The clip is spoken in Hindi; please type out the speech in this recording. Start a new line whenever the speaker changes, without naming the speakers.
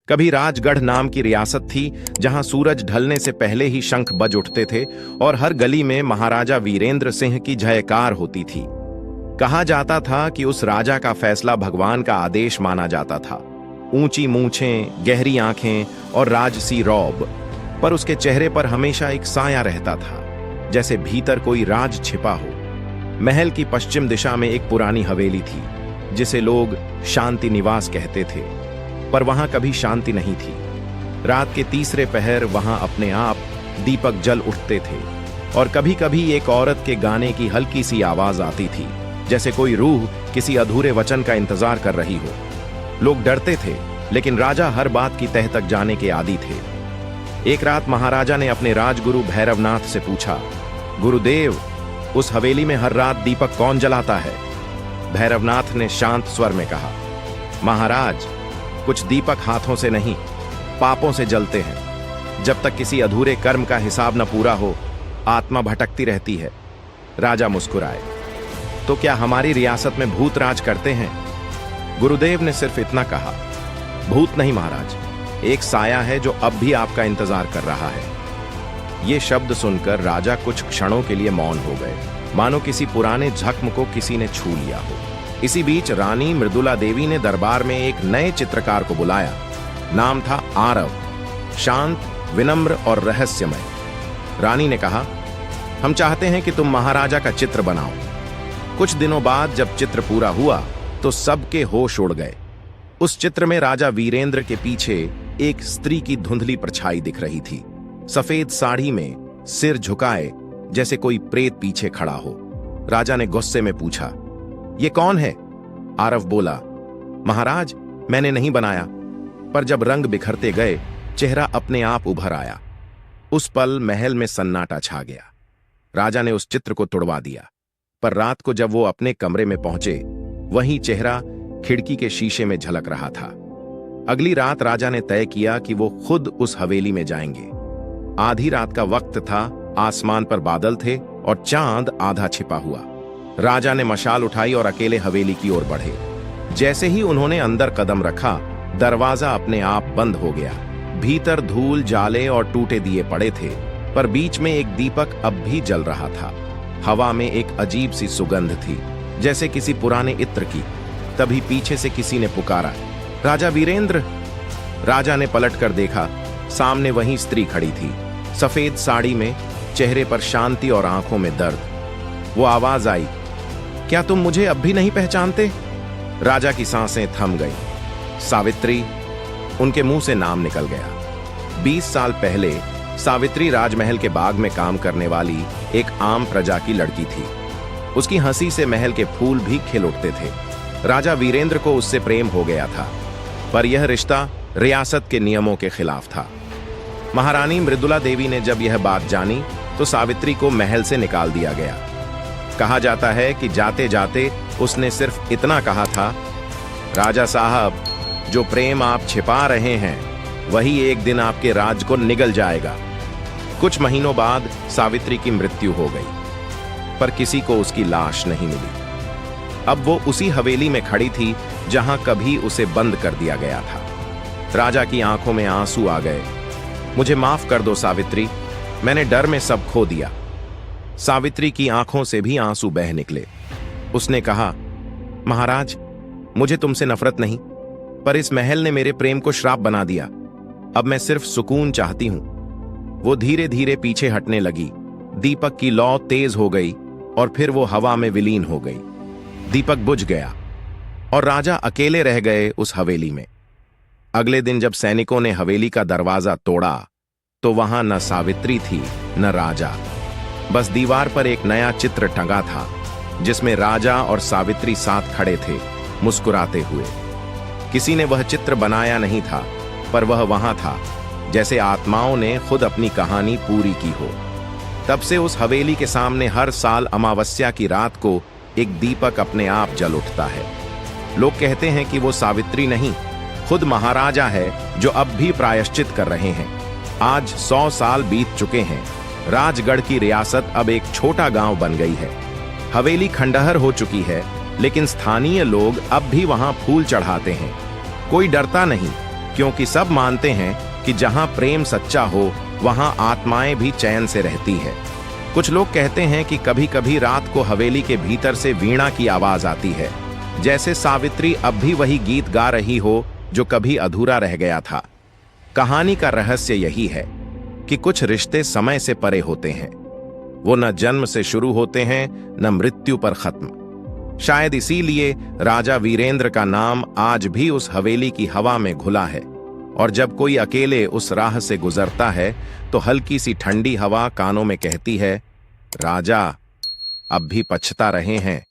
कभी राजगढ़ नाम की रियासत थी जहां सूरज ढलने से पहले ही शंख बज उठते थे और हर गली में महाराजा वीरेंद्र सिंह की जयकार होती थी। कहा जाता था कि उस राजा का फैसला भगवान का आदेश माना जाता था। ऊंची मूंछें, गहरी आंखें और राजसी रौब, पर उसके चेहरे पर हमेशा एक साया रहता था, जैसे भीतर कोई राज छिपा हो। महल की पश्चिम दिशा में एक पुरानी हवेली थी जिसे लोग शांति निवास कहते थे, पर वहां कभी शांति नहीं थी। रात के तीसरे पहर वहां अपने आप दीपक जल उठते थे और कभी कभी एक औरत के गाने की हल्की सी आवाज आती थी, जैसे कोई रूह किसी अधूरे वचन का इंतजार कर रही हो। लोग डरते थे, लेकिन राजा हर बात की तह तक जाने के आदी थे। एक रात महाराजा ने अपने राजगुरु भैरवनाथ से पूछा, गुरुदेव, उस हवेली में हर रात दीपक कौन जलाता है? भैरवनाथ ने शांत स्वर में कहा, महाराज, कुछ दीपक हाथों से नहीं, पापों से जलते हैं। जब तक किसी अधूरे कर्म का हिसाब न पूरा हो, आत्मा भटकती रहती है। राजा मुस्कुराए, तो क्या हमारी रियासत में भूत राज करते हैं? गुरुदेव ने सिर्फ इतना कहा, भूत नहीं महाराज, एक साया है जो अब भी आपका इंतजार कर रहा है। ये शब्द सुनकर राजा कुछ क्षणों के लिए मौन हो गए, मानो किसी पुराने जख्म को किसी ने छू लिया हो। इसी बीच रानी मृदुला देवी ने दरबार में एक नए चित्रकार को बुलाया। नाम था आरव, शांत, विनम्र और रहस्यमय। रानी ने कहा, हम चाहते हैं कि तुम महाराजा का चित्र बनाओ। कुछ दिनों बाद जब चित्र पूरा हुआ तो सबके होश उड़ गए। उस चित्र में राजा वीरेंद्र के पीछे एक स्त्री की धुंधली परछाई दिख रही थी, सफेद साड़ी में, सिर झुकाए, जैसे कोई प्रेत पीछे खड़ा हो। राजा ने गुस्से में पूछा, ये कौन है? आरव बोला, महाराज, मैंने नहीं बनाया। पर जब रंग बिखरते गए, चेहरा अपने आप उभर आया। उस पल महल में सन्नाटा छा गया। राजा ने उस चित्र को तुड़वा दिया, पर रात को जब वो अपने कमरे में पहुंचे, वही चेहरा खिड़की के शीशे में झलक रहा था। अगली रात राजा ने तय किया कि वो खुद उस हवेली में जाएंगे। आधी रात का वक्त था, आसमान पर बादल थे और चांद आधा छिपा हुआ। राजा ने मशाल उठाई और अकेले हवेली की ओर बढ़े। जैसे ही उन्होंने अंदर कदम रखा, दरवाजा अपने आप बंद हो गया। भीतर धूल, जाले और टूटे दिए पड़े थे, पर बीच में एक दीपक अब भी जल रहा था। हवा में एक अजीब सी सुगंध थी, जैसे किसी पुराने इत्र की। तभी पीछे से किसी ने पुकारा, राजा वीरेंद्र। राजा ने पलटकर देखा, सामने वही स्त्री खड़ी थी, सफेद साड़ी में, चेहरे पर शांति और आंखों में दर्द। वो आवाज आई, क्या तुम मुझे अब भी नहीं पहचानते? राजा की सांसें थम गईं। सावित्री, उनके मुंह से नाम निकल गया। 20 साल पहले सावित्री राजमहल के बाग में काम करने वाली एक आम प्रजा की लड़की थी। उसकी हंसी से महल के फूल भी खिल उठते थे। राजा वीरेंद्र को उससे प्रेम हो गया था, पर यह रिश्ता रियासत के नियमों के खिलाफ था। महारानी मृदुला देवी ने जब यह बात जानी तो सावित्री को महल से निकाल दिया गया। कहा जाता है कि जाते जाते उसने सिर्फ इतना कहा था, राजा साहब, जो प्रेम आप छिपा रहे हैं वही एक दिन आपके राज को निगल जाएगा। कुछ महीनों बाद सावित्री की मृत्यु हो गई, पर किसी को उसकी लाश नहीं मिली। अब वो उसी हवेली में खड़ी थी जहां कभी उसे बंद कर दिया गया था। राजा की आंखों में आंसू आ गए। मुझे माफ कर दो सावित्री, मैंने डर में सब खो दिया। सावित्री की आंखों से भी आंसू बह निकले। उसने कहा, महाराज, मुझे तुमसे नफरत नहीं, पर इस महल ने मेरे प्रेम को श्राप बना दिया। अब मैं सिर्फ सुकून चाहती हूं। वो धीरे धीरे पीछे हटने लगी। दीपक की लौ तेज हो गई और फिर वो हवा में विलीन हो गई। दीपक बुझ गया और राजा अकेले रह गए उस हवेली में। अगले दिन जब सैनिकों ने हवेली का दरवाजा तोड़ा तो वहां न सावित्री थी न राजा, बस दीवार पर एक नया चित्र टंगा था जिसमें राजा और सावित्री साथ खड़े थे, मुस्कुराते हुए। किसी ने वह चित्र बनाया नहीं था, पर वह वहां था, जैसे आत्माओं ने खुद अपनी कहानी पूरी की हो। तब से उस हवेली के सामने हर साल अमावस्या की रात को एक दीपक अपने आप जल उठता है। लोग कहते हैं कि वो सावित्री नहीं, खुद महाराजा है जो अब भी प्रायश्चित कर रहे हैं। आज 100 साल बीत चुके हैं। राजगढ़ की रियासत अब एक छोटा गांव बन गई है। हवेली खंडहर हो चुकी है, लेकिन स्थानीय लोग अब भी वहां फूल चढ़ाते हैं। कोई डरता नहीं, क्योंकि सब मानते हैं कि जहां प्रेम सच्चा हो वहां आत्माएं भी चैन से रहती है। कुछ लोग कहते हैं कि कभी कभी रात को हवेली के भीतर से वीणा की आवाज आती है, जैसे सावित्री अब भी वही गीत गा रही हो जो कभी अधूरा रह गया था। कहानी का रहस्य यही है कि कुछ रिश्ते समय से परे होते हैं। वो न जन्म से शुरू होते हैं न मृत्यु पर खत्म। शायद इसीलिए राजा वीरेंद्र का नाम आज भी उस हवेली की हवा में घुला है, और जब कोई अकेले उस राह से गुजरता है तो हल्की सी ठंडी हवा कानों में कहती है, राजा अब भी पछता रहे हैं।